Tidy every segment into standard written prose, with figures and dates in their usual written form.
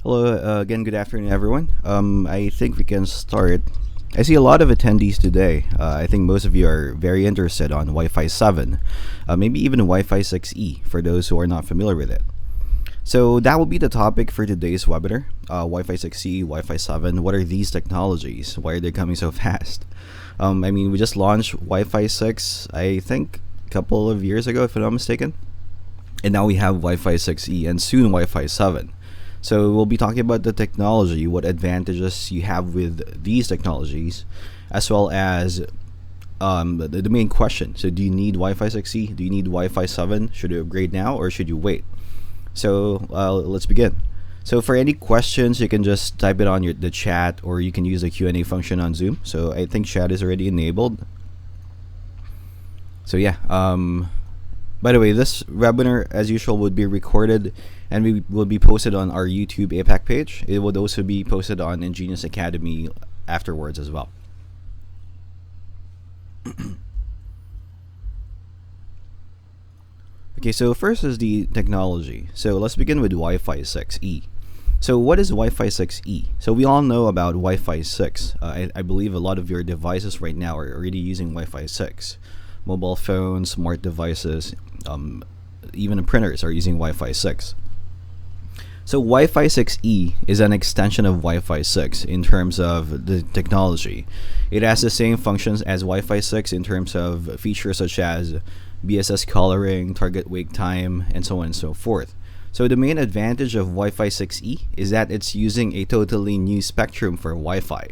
Hello again. Good afternoon, everyone. I think we can start. I see a lot of attendees today. I think most of you are very interested on Wi-Fi 7, maybe even Wi-Fi 6E for those who are not familiar with it. So that will be the topic for today's webinar. Wi-Fi 6E, Wi-Fi 7. What are these technologies? Why are they coming so fast? We just launched Wi-Fi 6. I think a couple of years ago, if I'm not mistaken, and now we have Wi-Fi 6E and soon Wi-Fi 7. So we'll be talking about the technology, what advantages you have with these technologies, as well as the main question. So do you need Wi-Fi 6E? Do you need Wi-Fi 7? Should you upgrade now or should you wait? So let's begin. So for any questions, you can just type it on the chat, or you can use the Q&A function on Zoom. So I think chat is already enabled. So yeah, by the way, this webinar, as usual, would be recorded and we will be posted on our YouTube APAC page. It would also be posted on Ingenious Academy afterwards as well. Okay, so first is the technology. So let's begin with Wi-Fi 6E. So what is Wi-Fi 6E? So we all know about Wi-Fi 6. I believe a lot of your devices right now are already using Wi-Fi 6. Mobile phones, smart devices, even printers are using Wi-Fi 6. So Wi-Fi 6E is an extension of Wi-Fi 6 in terms of the technology. It has the same functions as Wi-Fi 6 in terms of features such as BSS coloring, target wake time, and so on and so forth. So the main advantage of Wi-Fi 6E is that it's using a totally new spectrum for Wi-Fi.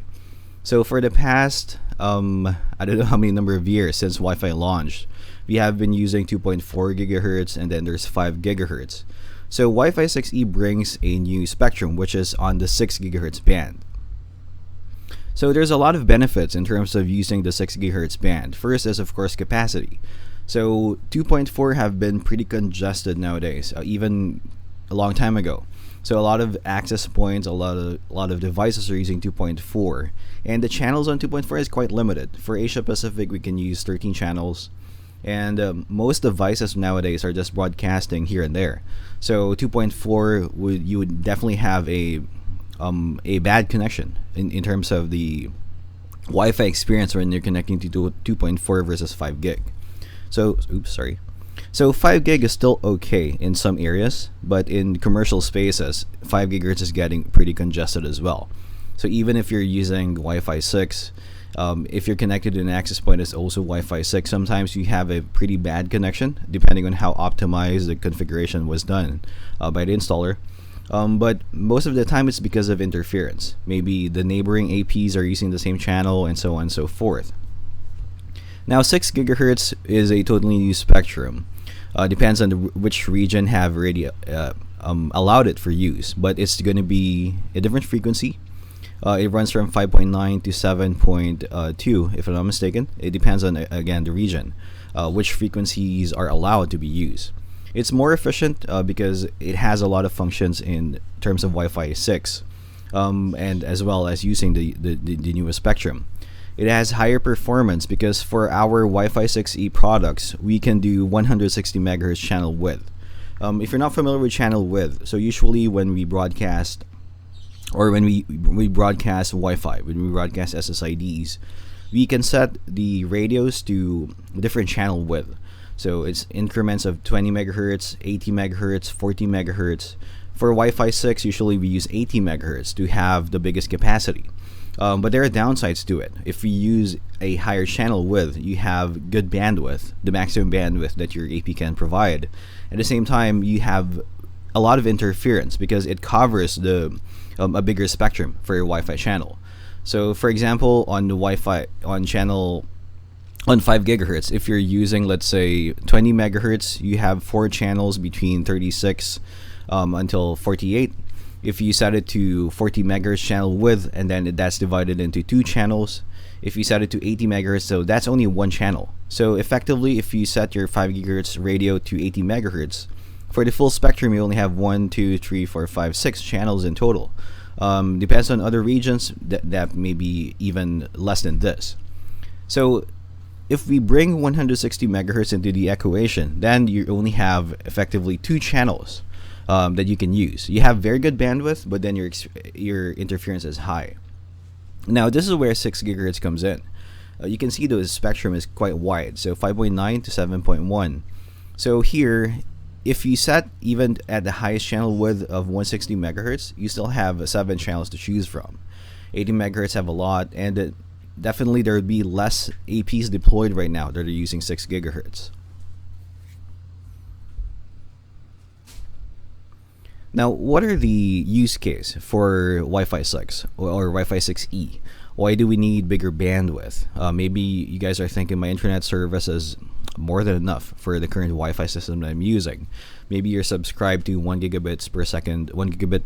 So for the past, I don't know how many number of years since Wi-Fi launched, we have been using 2.4 gigahertz and then there's 5 gigahertz. So Wi-Fi 6E brings a new spectrum, which is on the 6 gigahertz band. So there's a lot of benefits in terms of using the 6 gigahertz band. First is, of course, capacity. So 2.4 have been pretty congested nowadays, even a long time ago. So a lot of access points, a lot of devices are using 2.4, and the channels on 2.4 is quite limited. For Asia Pacific, we can use 13 channels, and most devices nowadays are just broadcasting here and there. So 2.4 you would definitely have a bad connection in terms of the Wi-Fi experience when you're connecting to 2.4 versus 5 gig. So So 5 gig is still okay in some areas, but in commercial spaces, 5 gigahertz is getting pretty congested as well. So even if you're using Wi-Fi 6, if you're connected to an access point that's also Wi-Fi 6, sometimes you have a pretty bad connection, depending on how optimized the configuration was done by the installer. But most of the time, it's because of interference. Maybe the neighboring APs are using the same channel, and so on and so forth. Now, 6 gigahertz is a totally new spectrum. Depends on which region have already allowed it for use, but it's going to be a different frequency. It runs from 5.9 to 7.2, if I'm not mistaken. It depends on, again, the region, which frequencies are allowed to be used. It's more efficient because it has a lot of functions in terms of Wi-Fi 6, and as well as using the newest spectrum. It has higher performance because for our Wi-Fi 6E products, we can do 160 megahertz channel width. If you're not familiar with channel width, so usually when we broadcast, or when we broadcast Wi-Fi, when we broadcast SSIDs, we can set the radios to different channel width. So it's increments of 20 megahertz, 80 megahertz, 40 megahertz. For Wi-Fi 6, usually we use 80 megahertz to have the biggest capacity. But there are downsides to it. If you use a higher channel width, you have good bandwidth, the maximum bandwidth that your AP can provide. At the same time, you have a lot of interference because it covers a bigger spectrum for your Wi-Fi channel. So, for example, on the Wi-Fi on 5 gigahertz, if you're using, let's say, 20 megahertz, you have 4 channels between 36 until 48. If you set it to 40 megahertz channel width, and then that's divided into 2 channels. If you set it to 80 megahertz, so that's only 1 channel. So effectively, if you set your 5 gigahertz radio to 80 megahertz, for the full spectrum, you only have 1, 2, 3, 4, 5, 6 channels in total. Depends on other regions, that may be even less than this. So if we bring 160 megahertz into the equation, then you only have effectively 2 channels that you can use. You have very good bandwidth, but then your interference is high. Now this is where 6 gigahertz comes in. You can see the spectrum is quite wide, so 5.9 to 7.1. So here, if you set even at the highest channel width of 160 megahertz, you still have 7 channels to choose from. 80 megahertz have a lot, and definitely there would be less APs deployed right now that are using 6 gigahertz. Now, what are the use case for Wi-Fi 6 or Wi-Fi 6E? Why do we need bigger bandwidth? Maybe you guys are thinking my internet service is more than enough for the current Wi-Fi system that I'm using. Maybe you're subscribed to 1 gigabit per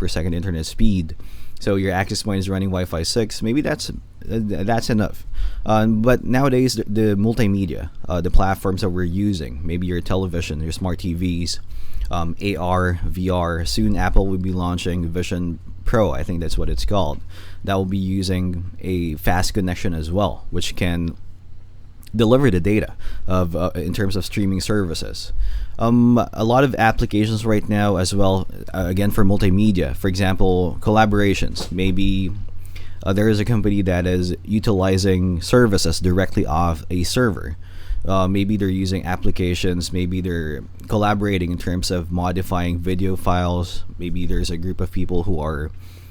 second internet speed, so your access point is running Wi-Fi 6. Maybe that's enough. But nowadays, the multimedia, the platforms that we're using, maybe your television, your smart TVs, AR, VR. Soon Apple will be launching Vision Pro, I think that's what it's called. That will be using a fast connection as well, which can deliver the data of in terms of streaming services. A lot of applications right now as well, again for multimedia. For example, collaborations. Maybe there is a company that is utilizing services directly off a server. Maybe they're using applications, maybe they're collaborating in terms of modifying video files. Maybe there's a group of people who are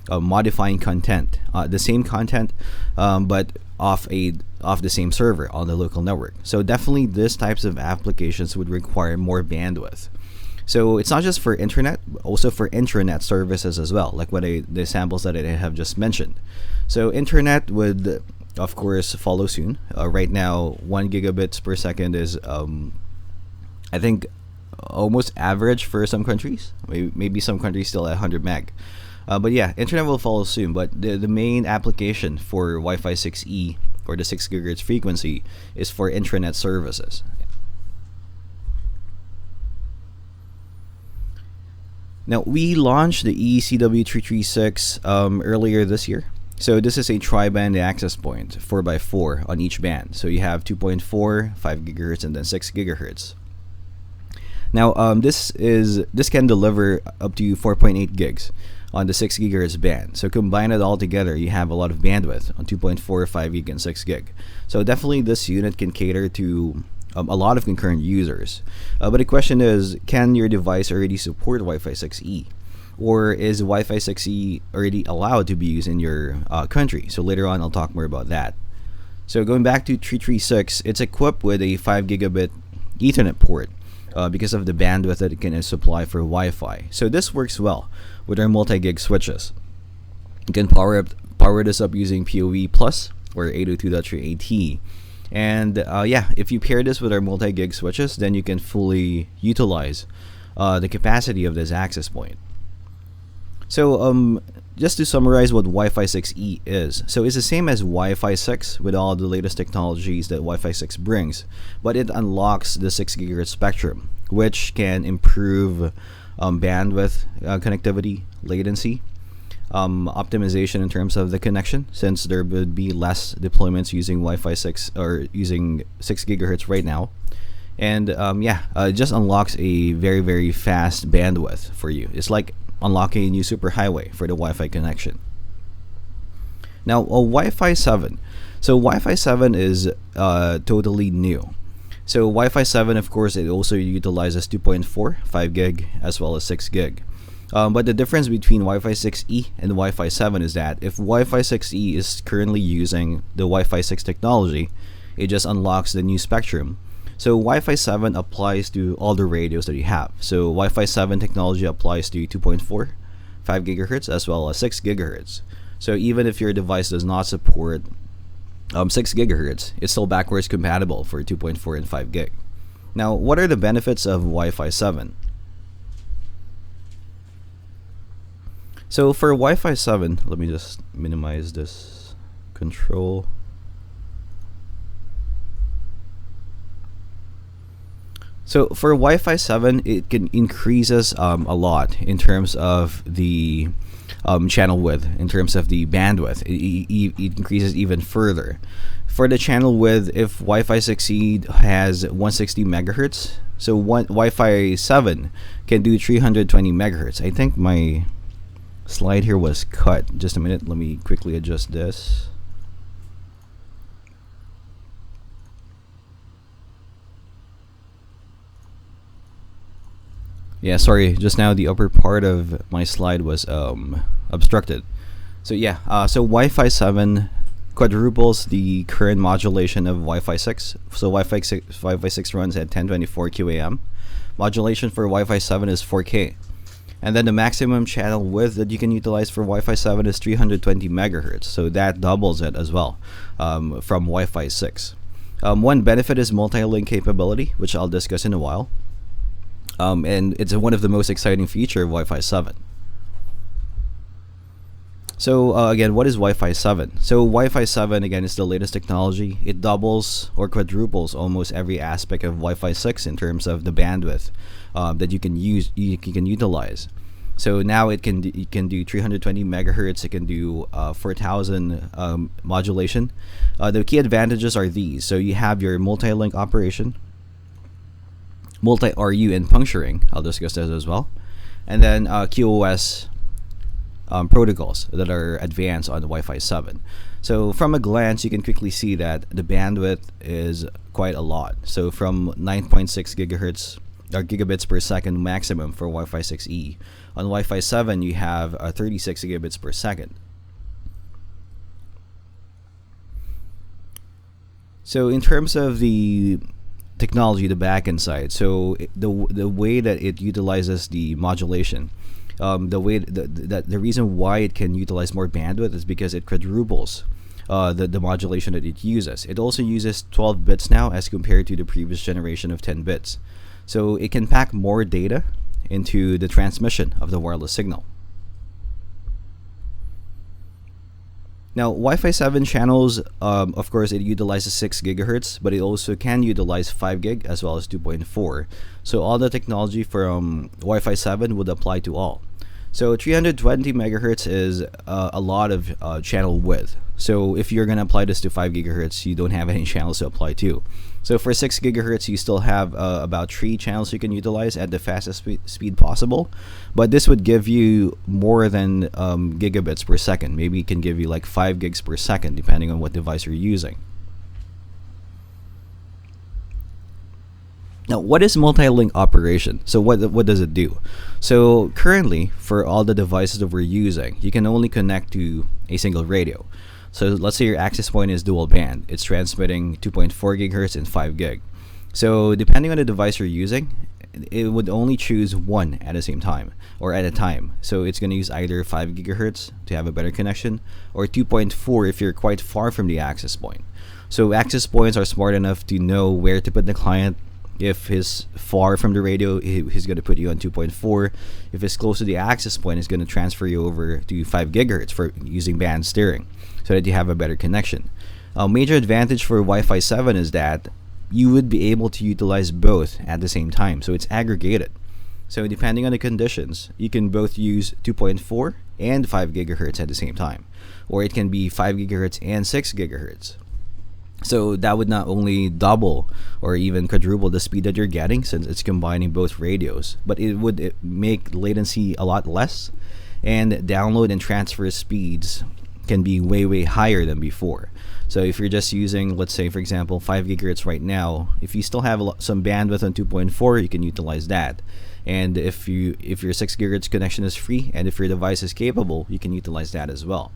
modifying content, the same content, but off the same server on the local network. So definitely these types of applications would require more bandwidth. So it's not just for internet, but also for intranet services as well, like the samples that I have just mentioned. So internet would of course follow soon. Right now 1 gigabits per second is I think almost average for some countries. Maybe some countries still at 100 meg. But yeah, internet will follow soon. But the main application for Wi-Fi 6E or the 6 gigahertz frequency is for intranet services. Now we launched the ECW336 earlier this year. So this is a tri-band access point, 4x4 on each band. So you have 2.4, 5 gigahertz, and then 6 gigahertz. Now this can deliver up to 4.8 gigs on the 6 gigahertz band. So combine it all together, you have a lot of bandwidth on 2.4, 5 gig, and 6 gig. So definitely this unit can cater to a lot of concurrent users. But the question is, can your device already support Wi-Fi 6E? Or is Wi-Fi 6E already allowed to be used in your country? So later on, I'll talk more about that. So going back to 336, it's equipped with a 5 gigabit Ethernet port because of the bandwidth that it can supply for Wi-Fi. So this works well with our multi-gig switches. You can power this up using PoE Plus or 802.3 AT. And yeah, if you pair this with our multi-gig switches, then you can fully utilize the capacity of this access point. So just to summarize what Wi-Fi 6E is. So it's the same as Wi-Fi 6 with all the latest technologies that Wi-Fi 6 brings, but it unlocks the 6 gigahertz spectrum, which can improve bandwidth, connectivity, latency, optimization in terms of the connection, since there would be less deployments using Wi-Fi 6 or using 6 gigahertz right now. And yeah, it just unlocks a very, very fast bandwidth for you. It's like unlocking a new superhighway for the Wi-Fi connection. Now, Wi-Fi 7. So Wi-Fi 7 is totally new. So Wi-Fi 7, of course, it also utilizes 2.4, 5 gig, as well as 6 gig. But the difference between Wi-Fi 6E and Wi-Fi 7 is that if Wi-Fi 6E is currently using the Wi-Fi 6 technology, it just unlocks the new spectrum. So Wi-Fi 7 applies to all the radios that you have. So Wi-Fi 7 technology applies to 2.4, 5 gigahertz, as well as 6 gigahertz. So even if your device does not support 6 gigahertz, it's still backwards compatible for 2.4 and 5 gig. Now, what are the benefits of Wi-Fi 7? So for Wi-Fi 7, let me just minimize this control. So for Wi-Fi 7, it can increases a lot in terms of the channel width, in terms of the bandwidth. It increases even further. For the channel width, if Wi-Fi 6E has 160 megahertz, So one Wi-Fi 7 can do 320 megahertz. I think my slide here was cut. Just a minute. Let me quickly adjust this. Yeah, sorry. Just now the upper part of my slide was obstructed. So yeah, so Wi-Fi 7 quadruples the current modulation of Wi-Fi 6. So Wi-Fi 6 runs at 1024 QAM. Modulation for Wi-Fi 7 is 4K. And then the maximum channel width that you can utilize for Wi-Fi 7 is 320 megahertz. So that doubles it as well from Wi-Fi 6. One benefit is multi-link capability, which I'll discuss in a while. And it's one of the most exciting features of Wi-Fi 7. So again, what is Wi-Fi 7? So Wi-Fi 7 again is the latest technology. It doubles or quadruples almost every aspect of Wi-Fi 6 in terms of the bandwidth that you can utilize. So now it can do 320 megahertz. It can do 4,000 modulation. The key advantages are these. So you have your multi-link operation, multi-RU and puncturing. I'll discuss that as well. And then QoS protocols that are advanced on the Wi-Fi 7. So from a glance, you can quickly see that the bandwidth is quite a lot. So from 9.6 gigahertz or gigabits per second maximum for Wi-Fi 6E. On Wi-Fi 7, you have 36 gigabits per second. So in terms of the technology, the backend side, so the way that it utilizes the modulation, the reason why it can utilize more bandwidth is because it quadruples the modulation that it uses. It also uses 12 bits now as compared to the previous generation of 10 bits. So it can pack more data into the transmission of the wireless signal. Now, Wi-Fi 7 channels, of course, it utilizes 6 gigahertz, but it also can utilize 5 gig as well as 2.4. So all the technology from Wi-Fi 7 would apply to all. So 320 megahertz is a lot of channel width. So if you're going to apply this to 5 gigahertz, you don't have any channels to apply to. So for 6 gigahertz, you still have about 3 channels you can utilize at the fastest speed possible. But this would give you more than gigabits per second. Maybe it can give you like 5 gigs per second, depending on what device you're using. Now, what is multi-link operation? So what does it do? So currently, for all the devices that we're using, you can only connect to a single radio. So let's say your access point is dual band. It's transmitting 2.4 gigahertz and 5 gig. So depending on the device you're using, it would only choose one at the same time or at a time. So it's going to use either 5 gigahertz to have a better connection or 2.4 if you're quite far from the access point. So access points are smart enough to know where to put the client. If he's far from the radio, he's going to put you on 2.4. If it's close to the access point, it's going to transfer you over to 5 gigahertz for using band steering so that you have a better connection. A major advantage for Wi-Fi 7 is that you would be able to utilize both at the same time. So it's aggregated. So depending on the conditions, you can both use 2.4 and 5 gigahertz at the same time. Or it can be 5 gigahertz and 6 gigahertz. So that would not only double or even quadruple the speed that you're getting since it's combining both radios, but it would make latency a lot less, and download and transfer speeds can be way higher than before. So if you're just using, let's say for example, 5 gigahertz right now, if you still have some bandwidth on 2.4, you can utilize that. And if your 6 gigahertz connection is free and if your device is capable, you can utilize that as well.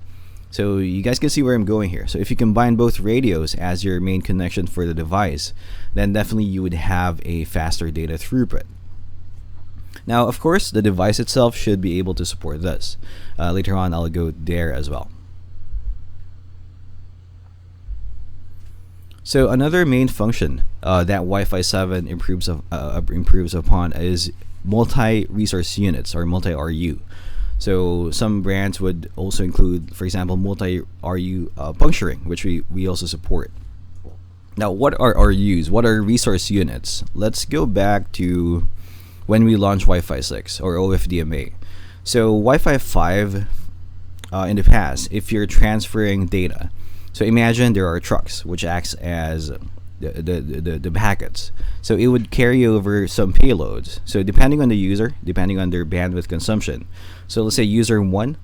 So you guys can see where I'm going here. So if you combine both radios as your main connection for the device, then definitely you would have a faster data throughput. Now, of course, the device itself should be able to support this. Later on, I'll go there as well. So another main function that Wi-Fi 7 improves upon is multi-resource units or multi-RU. So some brands would also include, for example, multi-RU puncturing, which we also support. Now, what are RUs? What are resource units? Let's go back to when we launched Wi-Fi 6 or OFDMA. So Wi-Fi 5 in the past, if you're transferring data, so imagine there are trucks which acts as the packets. So it would carry over some payloads. So depending on the user, depending on their bandwidth consumption. So let's say user 1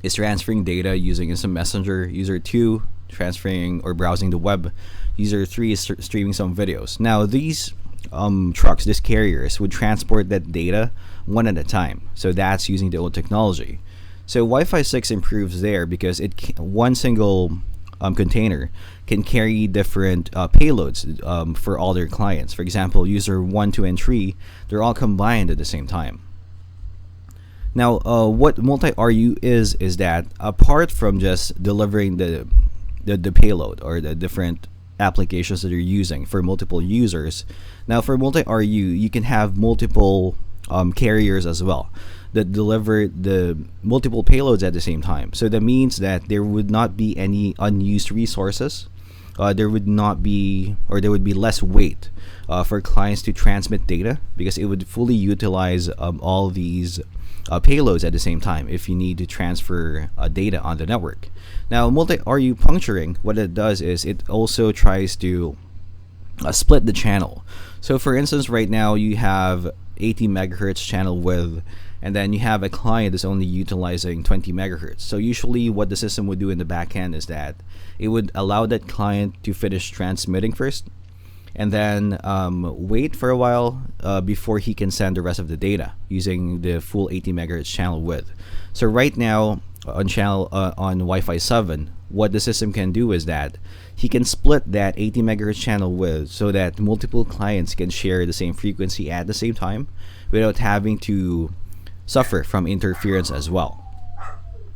is transferring data using instant messenger, user 2 transferring or browsing the web, user 3 is streaming some videos. Now these trucks, these carriers, would transport that data one at a time. So that's using the old technology. So Wi-Fi 6 improves there because one single container can carry different payloads for all their clients. For example, user 1, 2, and 3, they're all combined at the same time. Now, what multi-RU is that apart from just delivering the payload or the different applications that you're using for multiple users, now for multi-RU, you can have multiple carriers as well that deliver the multiple payloads at the same time. So that means that there would not be any unused resources. There would be less weight for clients to transmit data because it would fully utilize all these payloads at the same time if you need to transfer data on the network. Now, multi-RU puncturing, what it does is it also tries to split the channel. So for instance, right now you have 80 megahertz channel width, and then you have a client that's only utilizing 20 megahertz. So usually what the system would do in the back end is that it would allow that client to finish transmitting first, and then wait for a while before he can send the rest of the data using the full 80 megahertz channel width. So right now on Wi-Fi 7, what the system can do is that he can split that 80 megahertz channel width so that multiple clients can share the same frequency at the same time without having to suffer from interference as well.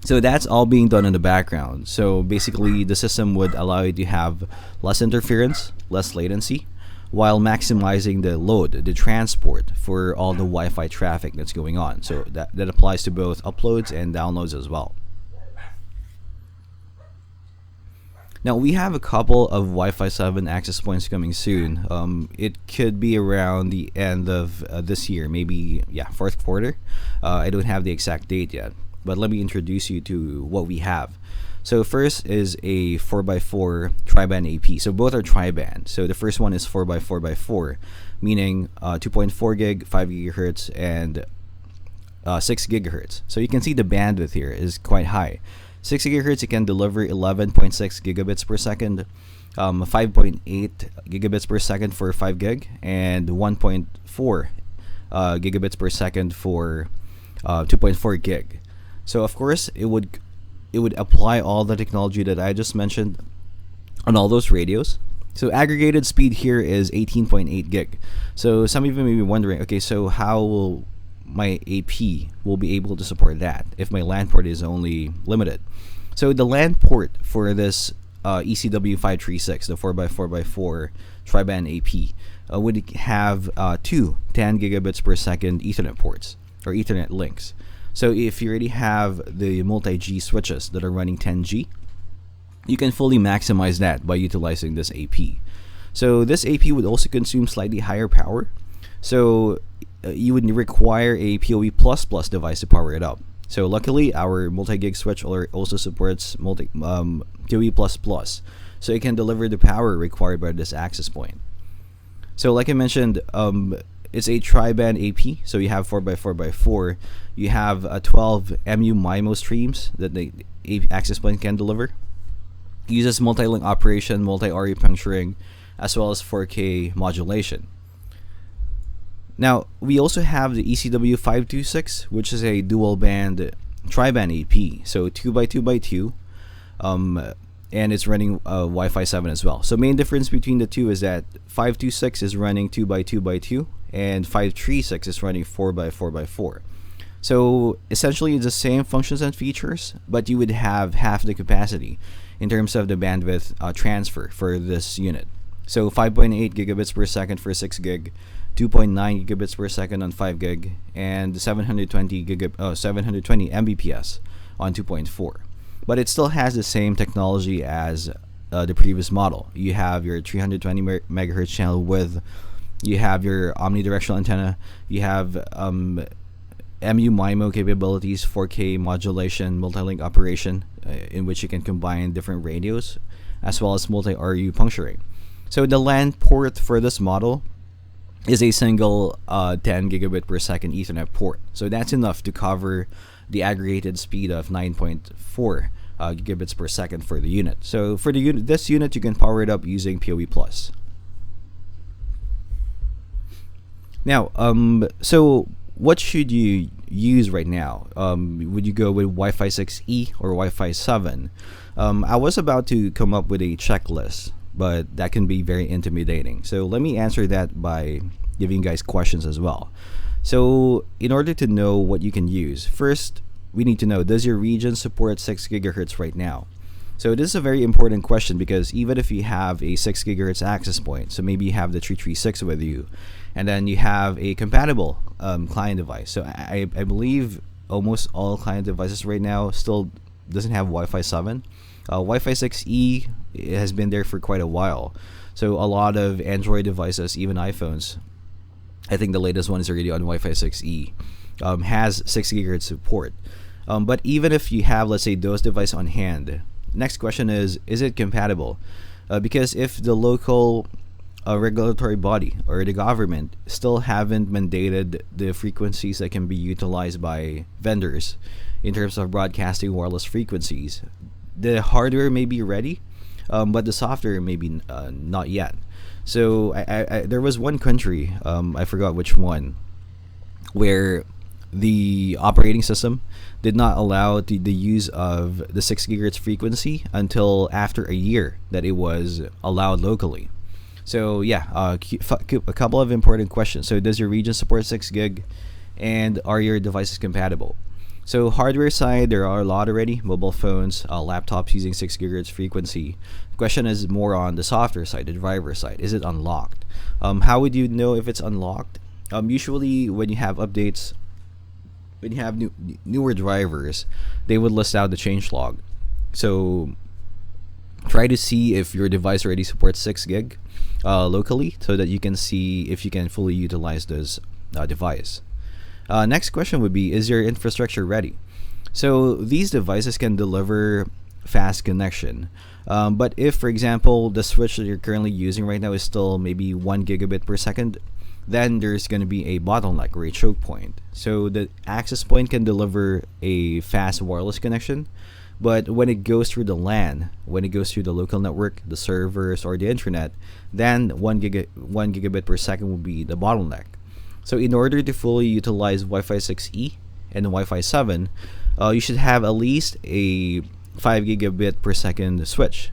So that's all being done in the background. So basically the system would allow you to have less interference, less latency, while maximizing the load, the transport for all the Wi-Fi traffic that's going on. So that applies to both uploads and downloads as well. Now we have a couple of Wi-Fi 7 access points coming soon. It could be around the end of this year, maybe fourth quarter. I don't have the exact date yet, but let me introduce you to what we have. So first is a 4x4 tri-band AP. So both are tri-band. So the first one is 4x4x4, meaning 2.4 gig, 5 gigahertz, and 6 gigahertz. So you can see the bandwidth here is quite high. 6 gigahertz, you can deliver 11.6 gigabits per second, 5.8 gigabits per second for 5 gig, and 1.4 gigabits per second for 2.4 gig. So of course, it would apply all the technology that I just mentioned on all those radios. So aggregated speed here is 18.8 gig. So some of you may be wondering, okay, so how will my AP will be able to support that if my LAN port is only limited? So the LAN port for this ECW536, the 4x4x4 tri-band AP, would have two 10 gigabits per second Ethernet ports or Ethernet links. So if you already have the multi-G switches that are running 10G, you can fully maximize that by utilizing this AP. So this AP would also consume slightly higher power. So you would require a PoE++ device to power it up. So luckily, our multi-gig switch also supports PoE++, so it can deliver the power required by this access point. So like I mentioned, it's a tri-band AP, so you have 4x4x4. You have 12 MU-MIMO streams that the access point can deliver. It uses multi-link operation, multi-RU puncturing, as well as 4K modulation. Now, we also have the ECW526, which is a dual-band tri-band AP, so 2x2x2, and it's running Wi-Fi 7 as well. So main difference between the two is that 526 is running 2x2x2, and 536 is running 4x4x4. So essentially, it's the same functions and features, but you would have half the capacity in terms of the bandwidth transfer for this unit. So 5.8 gigabits per second for 6 gig, 2.9 gigabits per second on 5 gig, and 720 Mbps on 2.4. But it still has the same technology as the previous model. You have your 320 megahertz channel width, you have your omnidirectional antenna, you have MU-MIMO capabilities, 4K modulation, multi-link operation, in which you can combine different radios, as well as multi-RU puncturing. So the LAN port for this model is a single 10 gigabit per second Ethernet port. So that's enough to cover the aggregated speed of 9.4 gigabits per second for the unit. So for the this unit, you can power it up using PoE Plus. Now, so what should you use right now? Would you go with Wi-Fi 6E or Wi-Fi 7? I was about to come up with a checklist, but that can be very intimidating. So let me answer that by giving you guys questions as well. So in order to know what you can use, first we need to know, does your region support 6 gigahertz right now? So this is a very important question, because even if you have a 6 gigahertz access point, so maybe you have the 336 with you, and then you have a compatible client device. So I believe almost all client devices right now still doesn't have Wi-Fi 7. Wi-Fi 6E has been there for quite a while. So a lot of Android devices, even iPhones, I think the latest one is already on Wi-Fi 6E, has 6 gigahertz support. But even if you have, let's say, those devices on hand, next question is it compatible? Because if the local regulatory body or the government still haven't mandated the frequencies that can be utilized by vendors in terms of broadcasting wireless frequencies, the hardware may be ready, but the software may be not yet. So there was one country, I forgot which one, where the operating system did not allow the use of the 6 gigahertz frequency until after a year that it was allowed locally. So yeah, a couple of important questions. So does your region support 6 gig, and are your devices compatible? So hardware side, there are a lot already. Mobile phones, laptops using 6 gigahertz frequency. The question is more on the software side, the driver side. Is it unlocked? How would you know if it's unlocked? Usually when you have updates, when you have newer drivers, they would list out the changelog. So try to see if your device already supports 6 gig locally, so that you can see if you can fully utilize this device. Next question would be, is your infrastructure ready? So these devices can deliver fast connection. But if, for example, the switch that you're currently using right now is still maybe 1 gigabit per second, then there's going to be a bottleneck or a choke point. So the access point can deliver a fast wireless connection, but when it goes through the LAN, when it goes through the local network, the servers, or the internet, then 1 gigabit per second will be the bottleneck. So in order to fully utilize Wi-Fi 6E and Wi-Fi 7, you should have at least a 5 gigabit per second switch.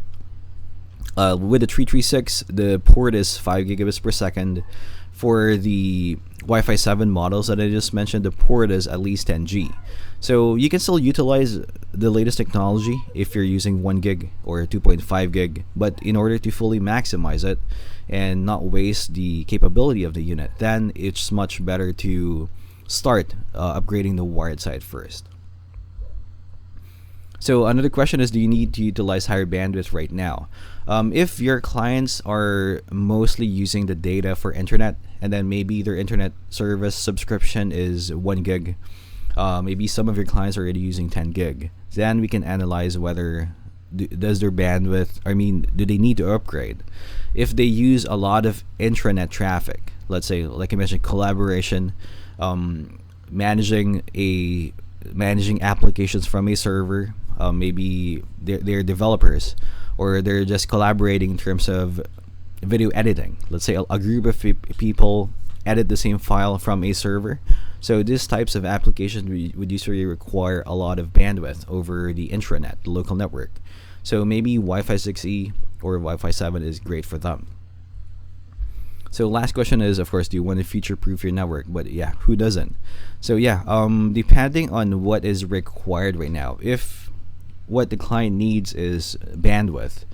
With the 336, the port is 5 gigabits per second. For the Wi-Fi 7 models that I just mentioned, the port is at least 10G. So you can still utilize the latest technology if you're using 1 gig or 2.5 gig, but in order to fully maximize it and not waste the capability of the unit, then it's much better to start upgrading the wired side first. So another question is, do you need to utilize higher bandwidth right now? If your clients are mostly using the data for internet, and then maybe their internet service subscription is 1 gig, maybe some of your clients are already using 10 gig, then we can analyze whether does their bandwidth, do they need to upgrade? If they use a lot of intranet traffic, let's say, like I mentioned, collaboration, managing applications from a server, maybe they're developers, or they're just collaborating in terms of video editing. Let's say a group of people edit the same file from a server. So these types of applications would usually require a lot of bandwidth over the intranet, the local network. So maybe Wi-Fi 6E or Wi-Fi 7 is great for them. So last question is, of course, do you want to future-proof your network? But yeah, who doesn't? So yeah, depending on what is required right now, if what the client needs is bandwidth,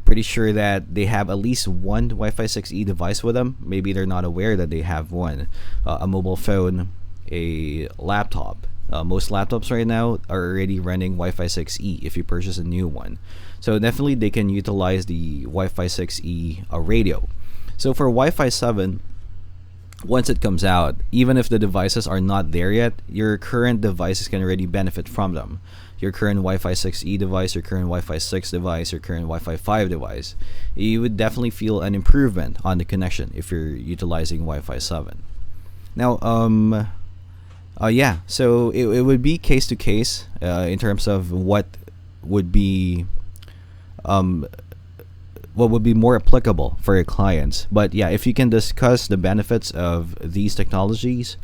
pretty sure that they have at least one Wi-Fi 6E device with them. Maybe they're not aware that they have one. A mobile phone, a laptop. Most laptops right now are already running Wi-Fi 6E if you purchase a new one. So definitely they can utilize the Wi-Fi 6E radio. So for Wi-Fi 7, once it comes out, even if the devices are not there yet, your current devices can already benefit from them. your current Wi-Fi 6E device, your current Wi-Fi 6 device, your current Wi-Fi 5 device, you would definitely feel an improvement on the connection if you're utilizing Wi-Fi 7. Now, yeah, so it would be case to case in terms of would be um, what would be more applicable for your clients. But yeah, if you can discuss the benefits of these technologies,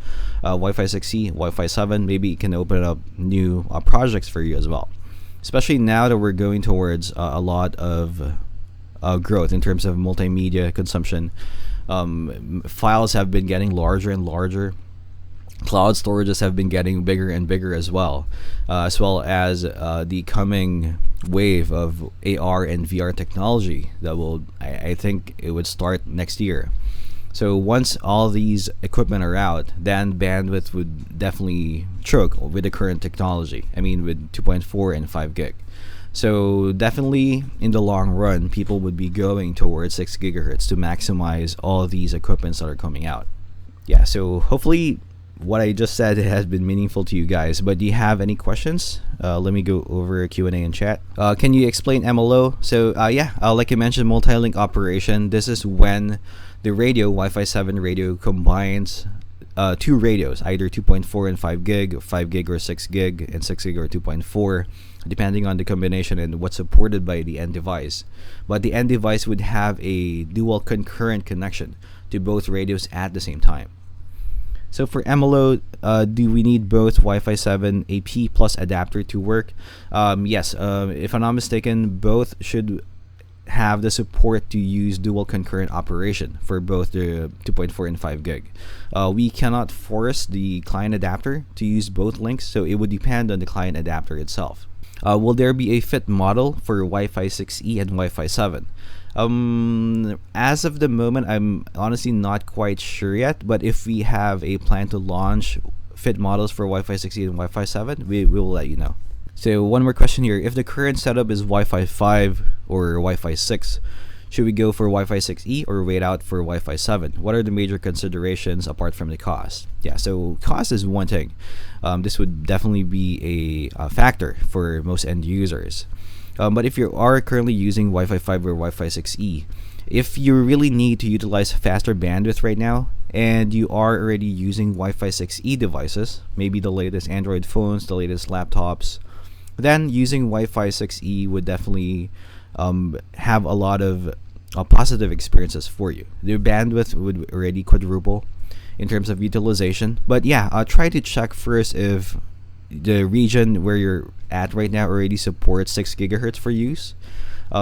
Wi-Fi 6E, Wi-Fi 7, maybe it can open up new projects for you as well. Especially now that we're going towards a lot of growth in terms of multimedia consumption. Files have been getting larger and larger. Cloud storages have been getting bigger and bigger as well as the coming wave of AR and VR technology that will, I think it would start next year. So once all these equipment are out, then bandwidth would definitely choke with the current technology. I mean, with 2.4 and 5 gig. So definitely in the long run, people would be going towards 6 gigahertz to maximize all these equipments that are coming out. Yeah, so hopefully what I just said has been meaningful to you guys. But do you have any questions? Let me go over Q&A and chat. Can you explain MLO? So yeah, like I mentioned, multi-link operation. This is when the radio, Wi-Fi 7 radio, combines two radios, either 2.4 and 5 gig, 5 gig or 6 gig, and 6 gig or 2.4, depending on the combination and what's supported by the end device. But the end device would have a dual concurrent connection to both radios at the same time. So for MLO, do we need both Wi-Fi 7 AP plus adapter to work? Yes, if I'm not mistaken, both should have the support to use dual concurrent operation for both the 2.4 and 5 gig. We cannot force the client adapter to use both links, so it would depend on the client adapter itself. Will there be a fit model for Wi-Fi 6E and Wi-Fi 7? As of the moment, I'm honestly not quite sure yet, but if we have a plan to launch fit models for Wi-Fi 6E and Wi-Fi 7, we will let you know. So one more question here. If the current setup is Wi-Fi 5 or Wi-Fi 6, should we go for Wi-Fi 6E or wait out for Wi-Fi 7? What are the major considerations apart from the cost? Yeah, so cost is one thing. This would definitely be a factor for most end users. But if you are currently using Wi-Fi 5 or Wi-Fi 6E, if you really need to utilize faster bandwidth right now, and you are already using Wi-Fi 6E devices, maybe the latest Android phones, the latest laptops, then using Wi-Fi 6E would definitely have a lot of positive experiences for you. The bandwidth would already quadruple in terms of utilization. But yeah, try to check first if the region where you're at right now already supports 6 gigahertz for use,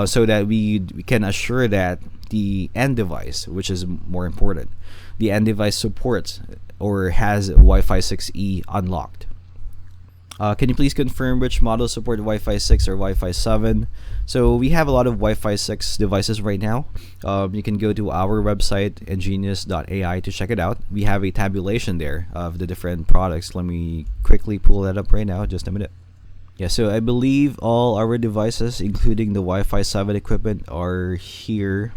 so that we can assure that the end device, which is more important, the end device supports or has Wi-Fi 6E unlocked. Can you please confirm which models support Wi-Fi 6 or Wi-Fi 7? So we have a lot of Wi-Fi 6 devices right now. You can go to our website, ingenious.ai, to check it out. We have a tabulation there of the different products. Let me quickly pull that up right now, just a minute. Yeah, so I believe all our devices, including the Wi-Fi 7 equipment, are here.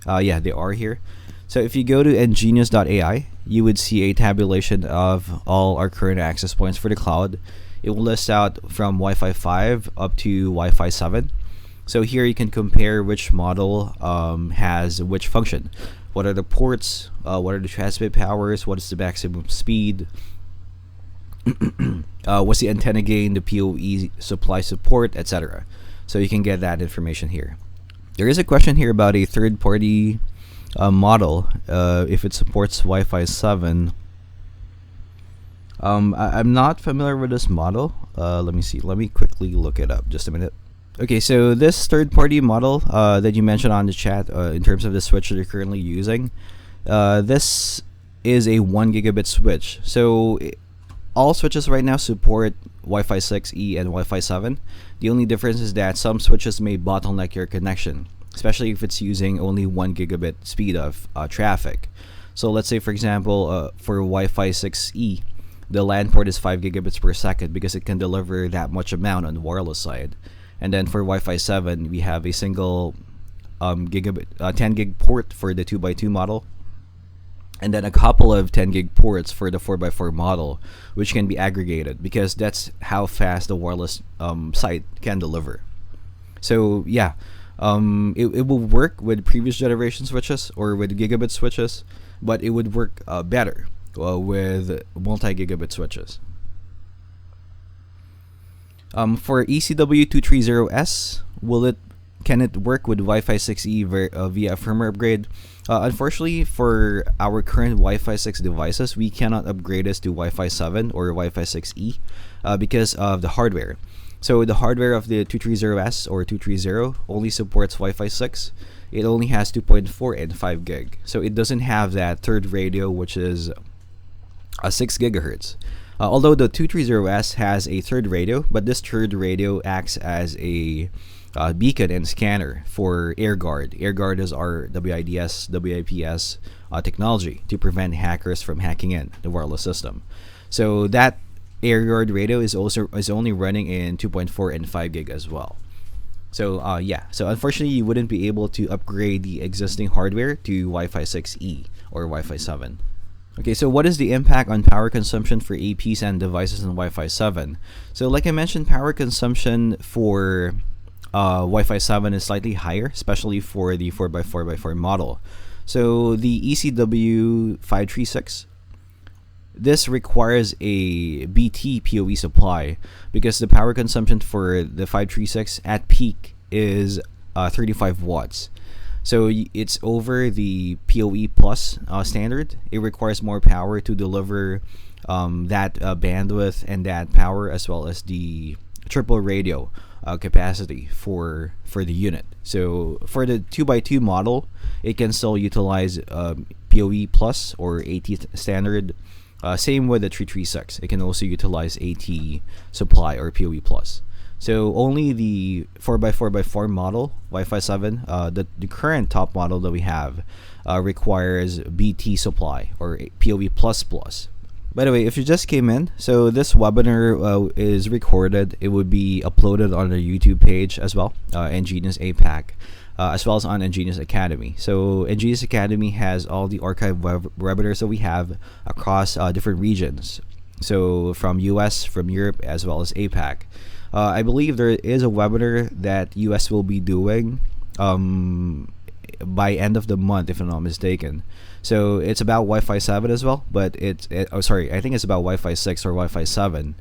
Yeah, they are here. So if you go to ingenious.ai, you would see a tabulation of all our current access points for the cloud. It will list out from Wi-Fi 5 up to Wi-Fi 7. So here you can compare which model has which function. What are the ports? What are the transmit powers? What is the maximum speed? What's the antenna gain, the PoE supply support, etc. So you can get that information here. There is a question here about a third-party model, if it supports Wi-Fi 7. I'm not familiar with this model. Let me see. Let me quickly look it up. Just a minute. Okay, so this third-party model that you mentioned on the chat, in terms of the switch that you're currently using, this is a 1 gigabit switch. So all switches right now support Wi-Fi 6E and Wi-Fi 7. The only difference is that some switches may bottleneck your connection, especially if it's using only 1 gigabit speed of traffic. So let's say, for example, for Wi-Fi 6E, the LAN port is 5 gigabits per second because it can deliver that much amount on the wireless side. And then for Wi-Fi 7, we have a single 10 gig port for the 2x2 model. and then a couple of 10 gig ports for the 4x4 model, which can be aggregated because that's how fast the wireless site can deliver. So yeah, it will work with previous generation switches or with gigabit switches, but it would work better with multi-gigabit switches. For ECW230S, can it work with Wi-Fi 6E via a firmware upgrade? Unfortunately, for our current Wi-Fi 6 devices, we cannot upgrade this to Wi-Fi 7 or Wi-Fi 6E because of the hardware. So the hardware of the 230S or 230 only supports Wi-Fi 6. It only has 2.4 and 5 gig. So it doesn't have that third radio, which is 6 gigahertz. Although the 230S has a third radio, but this third radio acts as a beacon and scanner for AirGuard. AirGuard is our WIDS, WIPS technology to prevent hackers from hacking in the wireless system. So that AirGuard radio is only running in 2.4 and 5 gig as well. So so unfortunately you wouldn't be able to upgrade the existing hardware to Wi-Fi 6E or Wi-Fi 7. Okay, so what is the impact on power consumption for APs and devices in Wi-Fi 7? So like I mentioned, power consumption for Wi-Fi 7 is slightly higher, especially for the 4x4x4 model. So the ECW536, this requires a BT PoE supply because the power consumption for the 536 at peak is 35 watts. So it's over the PoE plus standard. It requires more power to deliver that bandwidth and that power, as well as the triple radio capacity for the unit. So for the 2x2 model, it can still utilize PoE plus or AT standard. Same with the 336, it can also utilize AT supply or PoE plus. So only the 4x4x4 model, Wi-Fi 7, the current top model that we have, requires BT supply or PoE plus plus. By the way, if you just came in, so this webinar is recorded. It would be uploaded on our YouTube page as well, EnGenius APAC, as well as on EnGenius Academy. So EnGenius Academy has all the archive webinars that we have across different regions. So from US, from Europe, as well as APAC. I believe there is a webinar that US will be doing by end of the month, if I'm not mistaken. So it's about Wi-Fi 7 as well, but I think it's about Wi-Fi 6 or Wi-Fi 7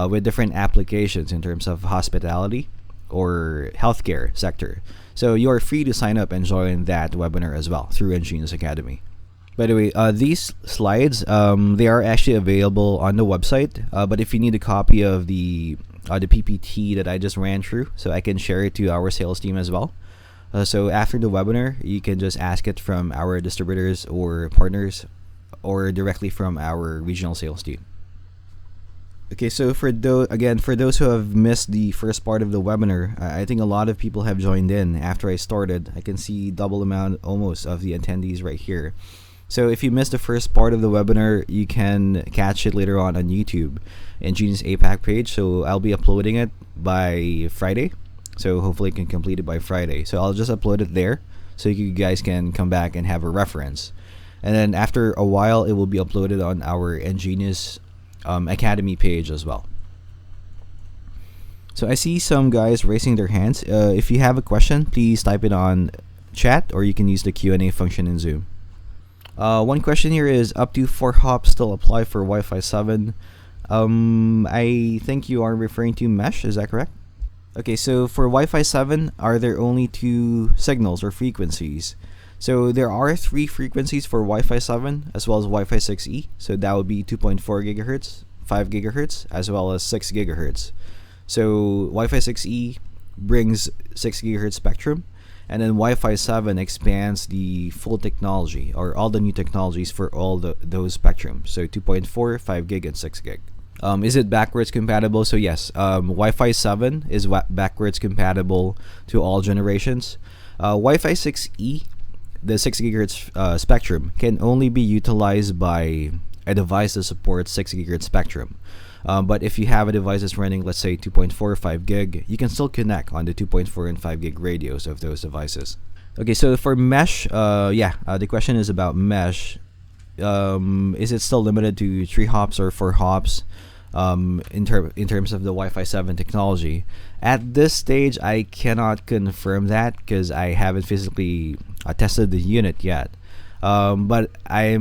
with different applications in terms of hospitality or healthcare sector. So you are free to sign up and join that webinar as well through EnGenius Academy. By the way, these slides, they are actually available on the website, but if you need a copy of the PPT that I just ran through, so I can share it to our sales team as well. So after the webinar, you can just ask it from our distributors or partners or directly from our regional sales team. Okay, so for those who have missed the first part of the webinar, I think a lot of people have joined in after I started. I can see double amount almost of the attendees right here. So if you missed the first part of the webinar, you can catch it later on YouTube, EnGenius APAC page. So I'll be uploading it by Friday. So hopefully you can complete it by Friday. So I'll just upload it there so you guys can come back and have a reference. And then after a while, it will be uploaded on our EnGenius Academy page as well. So I see some guys raising their hands. If you have a question, please type it on chat or you can use the Q&A function in Zoom. One question here is, up to 4 hops still apply for Wi-Fi 7? I think you are referring to mesh, is that correct? Okay, so for Wi-Fi 7, are there only 2 signals or frequencies? So there are 3 frequencies for Wi-Fi 7 as well as Wi-Fi 6E. So that would be 2.4 gigahertz, 5 gigahertz, as well as 6 gigahertz. So Wi-Fi 6E brings 6 gigahertz spectrum, and then Wi-Fi 7 expands the full technology or all the new technologies for all those spectrums. So 2.4, 5 gig, and 6 gig. Is it backwards compatible? So yes, Wi-Fi 7 is backwards compatible to all generations. Wi-Fi 6E, the 6 gigahertz spectrum, can only be utilized by a device that supports 6 gigahertz spectrum. But if you have a device that's running, let's say 2.4 or 5 gig, you can still connect on the 2.4 and 5 gig radios of those devices. Okay, so for mesh, the question is about mesh. is it still limited to 3 hops or 4 hops in terms of the Wi-Fi 7 technology? At this stage, I cannot confirm that because I haven't physically tested the unit yet. But I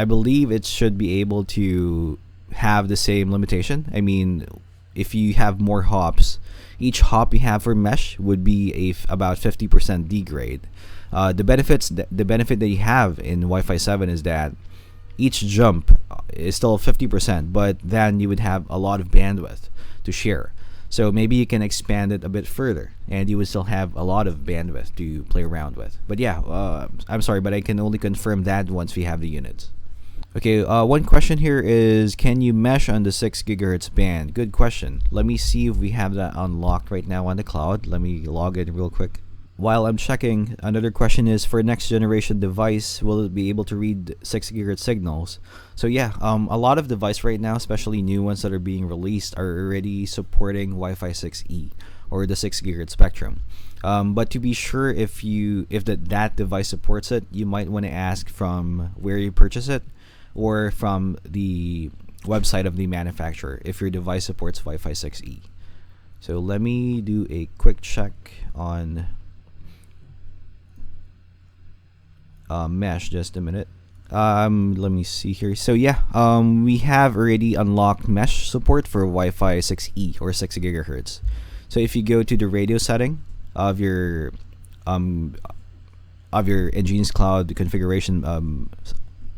believe it should be able to have the same limitation. I mean, if you have more hops, each hop you have for mesh would be about 50% degrade. The benefit that you have in Wi-Fi 7 is that each jump is still 50%, but then you would have a lot of bandwidth to share. So maybe you can expand it a bit further, and you would still have a lot of bandwidth to play around with. But yeah, I'm sorry, but I can only confirm that once we have the units. Okay, one question here is, can you mesh on the 6 gigahertz band? Good question. Let me see if we have that unlocked right now on the cloud. Let me log in real quick. While I'm checking, another question is, for next generation device, will it be able to read 6 gigahertz signals? So yeah, a lot of devices right now, especially new ones that are being released, are already supporting Wi-Fi 6E or the 6 gigahertz spectrum. But to be sure, if that device supports it, you might want to ask from where you purchase it or from the website of the manufacturer if your device supports Wi-Fi 6E. So let me do a quick check on mesh, just a minute. Let me see here. So yeah, we have already unlocked mesh support for Wi-Fi 6E or 6 gigahertz. So if you go to the radio setting of your nGenius Cloud configuration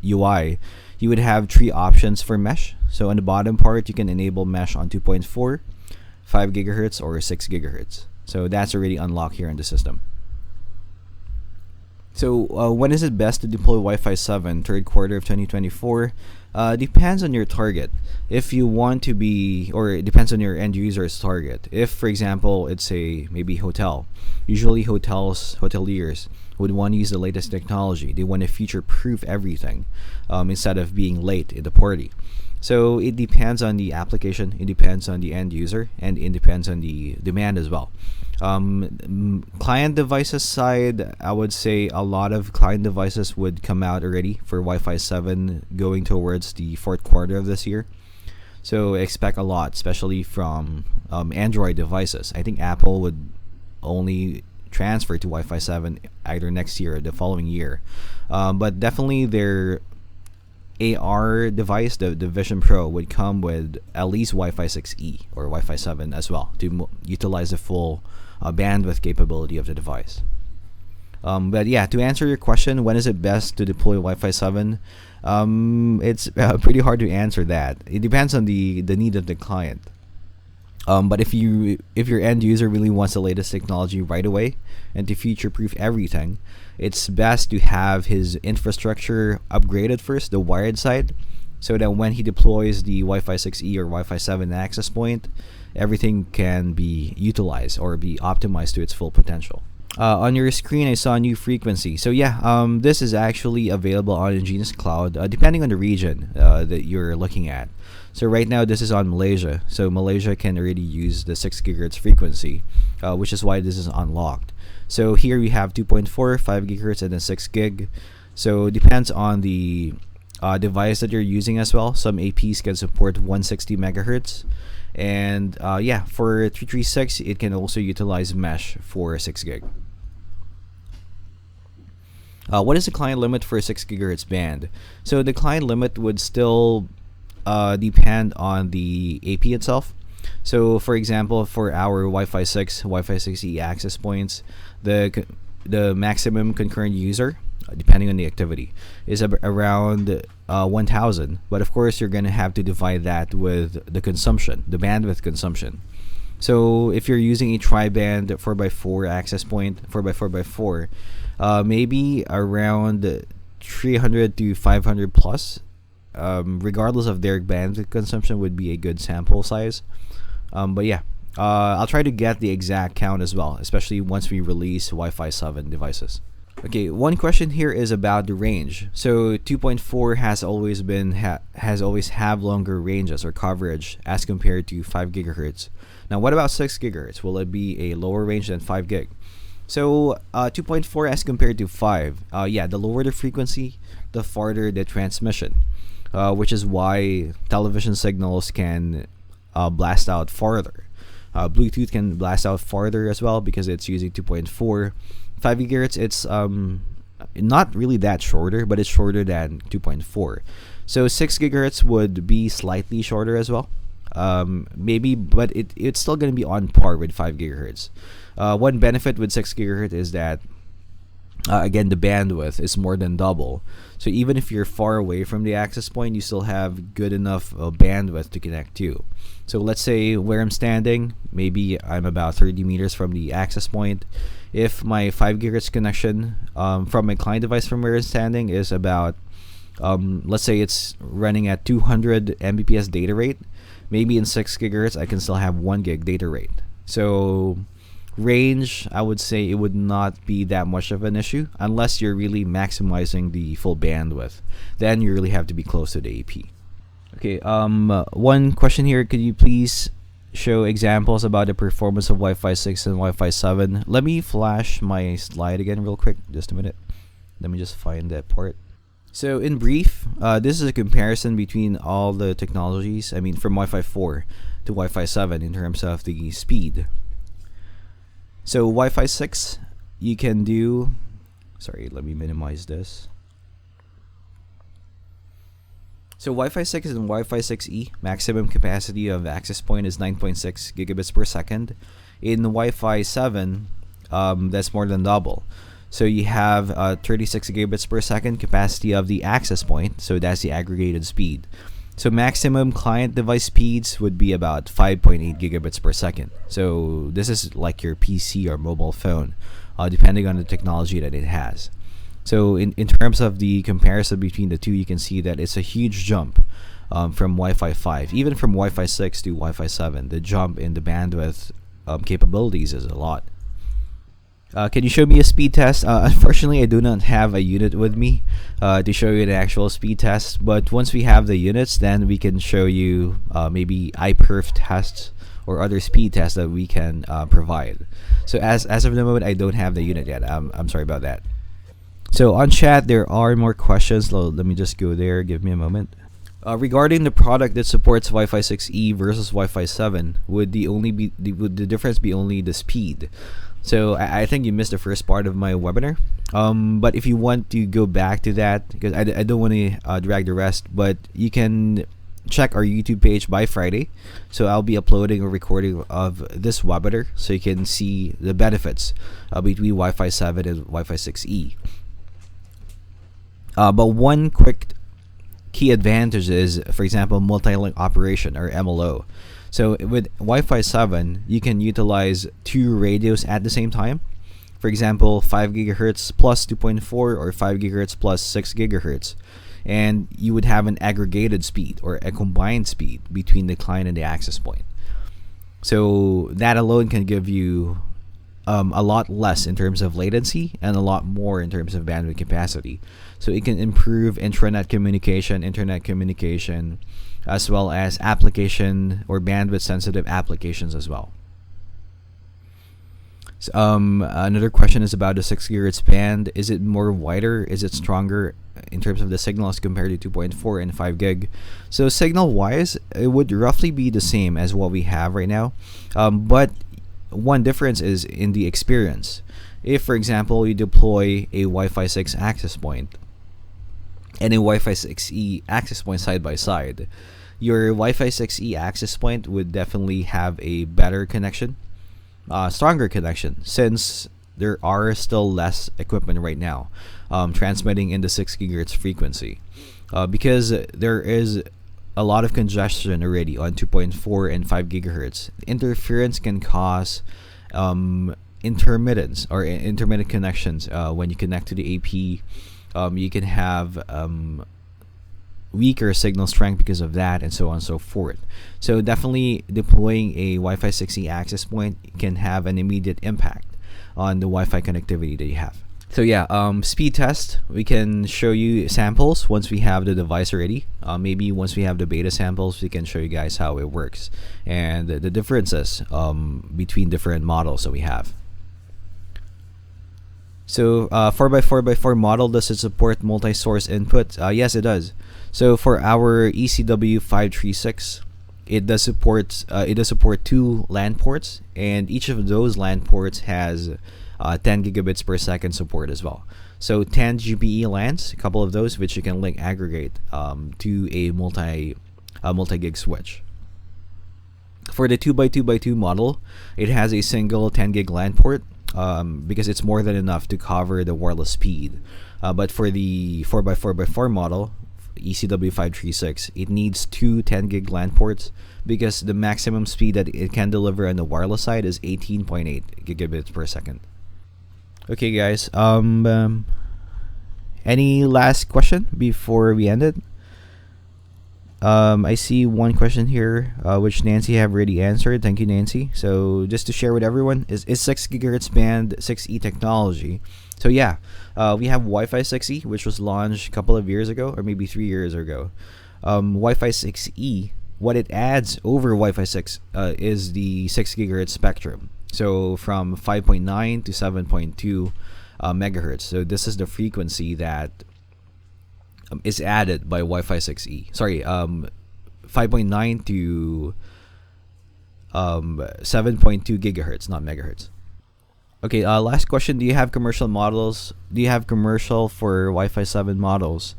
UI, you would have 3 options for mesh. So on the bottom part, you can enable mesh on 2.4, 5 gigahertz, or 6 gigahertz. So that's already unlocked here in the system. So when is it best to deploy Wi-Fi 7? Third quarter of 2024? Depends on your target. If you want to be, or it depends on your end user's target. If, for example, it's a maybe hotel. Usually hoteliers would want to use the latest technology. They want to future-proof everything instead of being late in the party. So it depends on the application, it depends on the end user, and it depends on the demand as well. Client devices side, I would say a lot of client devices would come out already for Wi-Fi 7 going towards the fourth quarter of this year. So expect a lot, especially from Android devices. I think Apple would only transfer to Wi-Fi 7 either next year or the following year. But definitely their AR device, the Vision Pro, would come with at least Wi-Fi 6E or Wi-Fi 7 as well to utilize the full bandwidth capability of the device. But yeah, to answer your question, when is it best to deploy Wi-Fi 7? It's pretty hard to answer that. It depends on the need of the client. But if your end user really wants the latest technology right away and to future-proof everything, it's best to have his infrastructure upgraded first, the wired side, so that when he deploys the Wi-Fi 6E or Wi-Fi 7 access point, everything can be utilized or be optimized to its full potential. On your screen, I saw a new frequency. So yeah, this is actually available on nGenius Cloud, depending on the region that you're looking at. So right now, this is on Malaysia. So Malaysia can already use the 6 gigahertz frequency, which is why this is unlocked. So here we have 2.4, 5 gigahertz, and then 6 gig. So it depends on the device that you're using as well. Some APs can support 160 megahertz. And yeah, for 336, it can also utilize mesh for 6 gig. What is the client limit for a 6 gigahertz band? So the client limit would still depend on the AP itself. So for example, for our Wi-Fi 6, Wi-Fi 6E access points, the maximum concurrent user, depending on the activity, is around 1,000. But of course, you're going to have to divide that with the consumption, the bandwidth consumption. So if you're using a tri-band 4x4 access point, 4x4x4, maybe around 300 to 500 plus, regardless of their bandwidth consumption, would be a good sample size. But yeah, I'll try to get the exact count as well, especially once we release Wi-Fi 7 devices. Okay, one question here is about the range. So 2.4 has always have longer ranges or coverage as compared to 5 gigahertz. Now, what about 6 gigahertz? Will it be a lower range than 5 gig? So 2.4 as compared to 5, yeah, the lower the frequency, the farther the transmission, which is why television signals can blast out farther. Bluetooth can blast out farther as well because it's using 2.4. 5 gigahertz, it's not really that shorter, but it's shorter than 2.4. So 6 gigahertz would be slightly shorter as well. Maybe, but it's still going to be on par with 5 gigahertz. One benefit with 6 gigahertz is that again, the bandwidth is more than double. So even if you're far away from the access point, you still have good enough bandwidth to connect to. So let's say where I'm standing, maybe I'm about 30 meters from the access point. If my 5 gigahertz connection from my client device from where I'm standing is about, let's say it's running at 200 Mbps data rate, maybe in 6 gigahertz I can still have 1 gig data rate. So range, I would say it would not be that much of an issue unless you're really maximizing the full bandwidth. Then you really have to be close to the AP. Okay, one question here. Could you please show examples about the performance of Wi-Fi 6 and Wi-Fi 7? Let me flash my slide again real quick. Just a minute. Let me just find that part. So in brief, this is a comparison between all the technologies. I mean, from Wi-Fi 4 to Wi-Fi 7 in terms of the speed. So Wi-Fi 6, you can do, sorry, let me minimize this. So Wi-Fi 6 and Wi-Fi 6E, maximum capacity of access point is 9.6 gigabits per second. In Wi-Fi 7, that's more than double. So you have 36 gigabits per second capacity of the access point, so that's the aggregated speed. So maximum client device speeds would be about 5.8 gigabits per second. So this is like your PC or mobile phone, depending on the technology that it has. So in terms of the comparison between the two, you can see that it's a huge jump from Wi-Fi 5. Even from Wi-Fi 6 to Wi-Fi 7, the jump in the bandwidth capabilities is a lot. Can you show me a speed test? Unfortunately, I do not have a unit with me to show you the actual speed test. But once we have the units, then we can show you maybe iPerf tests or other speed tests that we can provide. So as of the moment, I don't have the unit yet. I'm sorry about that. So on chat, there are more questions. Let me just go there. Give me a moment. Regarding the product that supports Wi-Fi 6E versus Wi-Fi 7, would the difference be only the speed? So I think you missed the first part of my webinar. But if you want to go back to that, because I don't want to drag the rest, but you can check our YouTube page by Friday. So I'll be uploading a recording of this webinar so you can see the benefits between Wi-Fi 7 and Wi-Fi 6E. But one quick key advantage is, for example, multi-link operation or MLO. So with Wi-Fi 7, you can utilize 2 radios at the same time. For example, 5 gigahertz plus 2.4 or 5 gigahertz plus 6 gigahertz. And you would have an aggregated speed or a combined speed between the client and the access point. So that alone can give you a lot less in terms of latency and a lot more in terms of bandwidth capacity. So it can improve intranet communication, internet communication, as well as application or bandwidth sensitive applications as well. So, another question is about the 6 gigahertz band. Is it more wider? Is it stronger in terms of the signals compared to 2.4 and 5 gig? So signal wise, it would roughly be the same as what we have right now. But one difference is in the experience. If, for example, you deploy a Wi-Fi 6 access point and a Wi-Fi 6E access point side by side, your Wi-Fi 6E access point would definitely have a better connection, stronger connection, since there are still less equipment right now transmitting in the 6 gigahertz frequency, because there is a lot of congestion already on 2.4 and 5 gigahertz. Interference can cause intermittence or intermittent connections. When you connect to the AP, you can have weaker signal strength because of that, and so on and so forth. So definitely deploying a Wi-Fi 6E access point can have an immediate impact on the Wi-Fi connectivity that you have. So yeah, speed test, we can show you samples once we have the device ready. Maybe once we have the beta samples, we can show you guys how it works and the differences between different models that we have. So 4x4x4 model, does it support multi-source input? Yes, it does. So for our ECW536, it does support two LAN ports, and each of those LAN ports has 10 gigabits per second support as well. So 10 GPE LANs, a couple of those which you can link aggregate to a multi-gig switch. For the 2x2x2 model, it has a single 10 gig LAN port because it's more than enough to cover the wireless speed. But for the 4x4x4 model, ECW536, it needs two 10 gig LAN ports because the maximum speed that it can deliver on the wireless side is 18.8 gigabits per second. Okay, guys. Any last question before we end it? I see one question here, which Nancy have already answered. Thank you, Nancy. So just to share with everyone, is 6 gigahertz band 6E technology? So yeah, we have Wi-Fi 6E, which was launched a couple of years ago, or maybe 3 years ago. Wi-Fi 6E, what it adds over Wi-Fi 6 is the 6 gigahertz spectrum. So from 5.9 to 7.2 megahertz. So this is the frequency that is added by Wi-Fi 6E. Sorry, 5.9 to 7.2 gigahertz, not megahertz. Okay, last question. Do you have commercial models? Do you have commercial for Wi-Fi 7 models?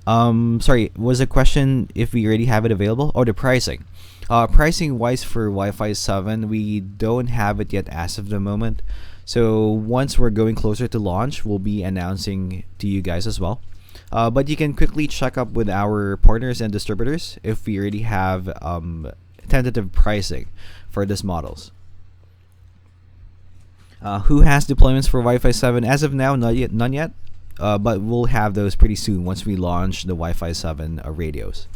Sorry, was the question if we already have it available? Oh, the pricing. Pricing wise for Wi-Fi 7, we don't have it yet as of the moment. So once we're going closer to launch, we'll be announcing to you guys as well. But you can quickly check up with our partners and distributors if we already have tentative pricing for these models. Who has deployments for Wi-Fi 7? As of now, none yet. But we'll have those pretty soon once we launch the Wi-Fi 7 radios.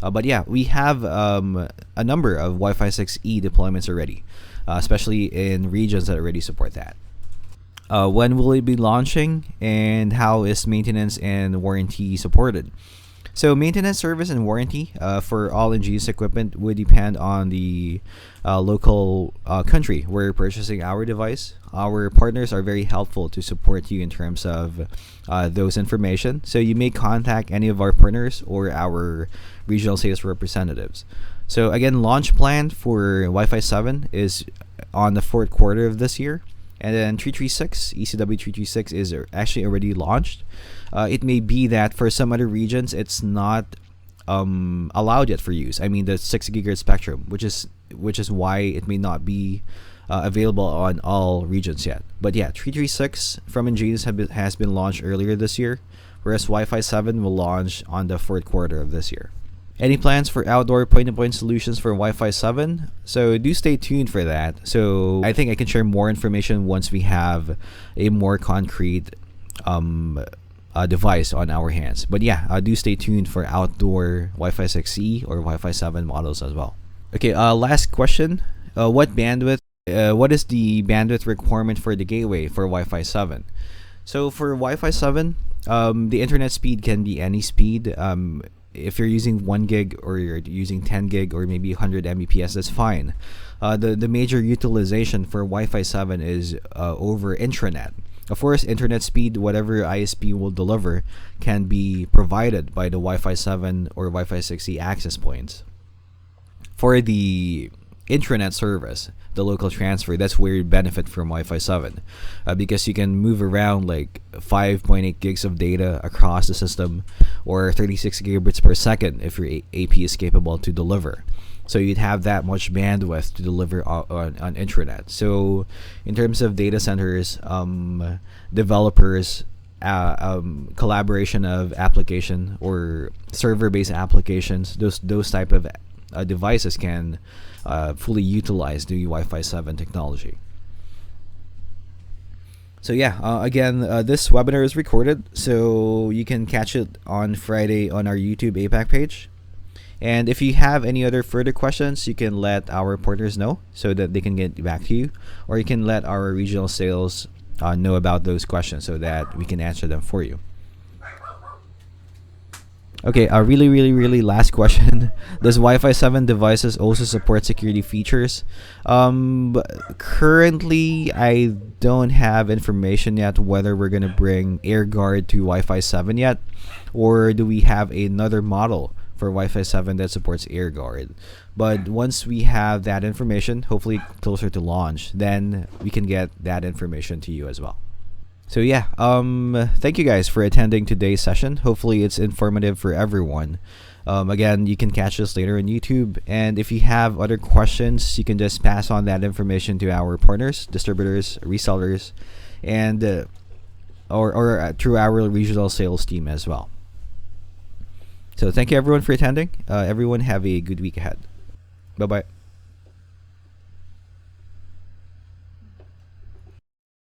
But yeah, we have a number of Wi-Fi 6E deployments already, especially in regions that already support that. When will it be launching, and how is maintenance and warranty supported? So maintenance, service, and warranty for all NGS equipment would depend on the local country where you're purchasing our device. Our partners are very helpful to support you in terms of those information. So you may contact any of our partners or our regional sales representatives. So again, launch plan for Wi-Fi 7 is on the fourth quarter of this year. And then 336, ECW336 is actually already launched. It may be that for some other regions, it's not allowed yet for use. I mean, the 6 gigahertz spectrum, which is why it may not be available on all regions yet. But yeah, 336 from NGS has been launched earlier this year, whereas Wi-Fi 7 will launch on the fourth quarter of this year. Any plans for outdoor point-to-point solutions for Wi-Fi 7? So do stay tuned for that. So I think I can share more information once we have a more concrete device on our hands. But yeah, do stay tuned for outdoor Wi-Fi 6E or Wi-Fi 7 models as well. Okay, last question. What is the bandwidth requirement for the gateway for Wi-Fi 7? So for Wi-Fi 7, the internet speed can be any speed. If you're using 1 gig or you're using 10 gig or maybe 100 Mbps, that's fine. The major utilization for Wi-Fi 7 is over intranet. Of course, internet speed, whatever ISP will deliver, can be provided by the Wi-Fi 7 or Wi-Fi 6E access points. For the intranet service, the local transfer, that's where you benefit from Wi-Fi 7 because you can move around like 5.8 gigs of data across the system or 36 gigabits per second if your AP is capable to deliver. So you'd have that much bandwidth to deliver on intranet. So in terms of data centers, developers, collaboration of application or server-based applications, those type of devices can fully utilize the Wi-Fi 7 technology. So yeah, again, this webinar is recorded, so you can catch it on Friday on our YouTube APAC page. And if you have any other further questions, you can let our partners know so that they can get back to you, or you can let our regional sales know about those questions so that we can answer them for you. Okay, a really last question. Does Wi-Fi 7 devices also support security features? Currently, I don't have information yet whether we're gonna bring AirGuard to Wi-Fi 7 yet, or do we have another model for Wi-Fi 7 that supports AirGuard. But once we have that information, hopefully closer to launch, then we can get that information to you as well. So yeah, thank you guys for attending today's session. Hopefully it's informative for everyone. Again, you can catch us later on YouTube, and if you have other questions, you can just pass on that information to our partners, distributors, resellers, and or through our regional sales team as well. So thank you everyone for attending. Everyone have a good week ahead. Bye bye.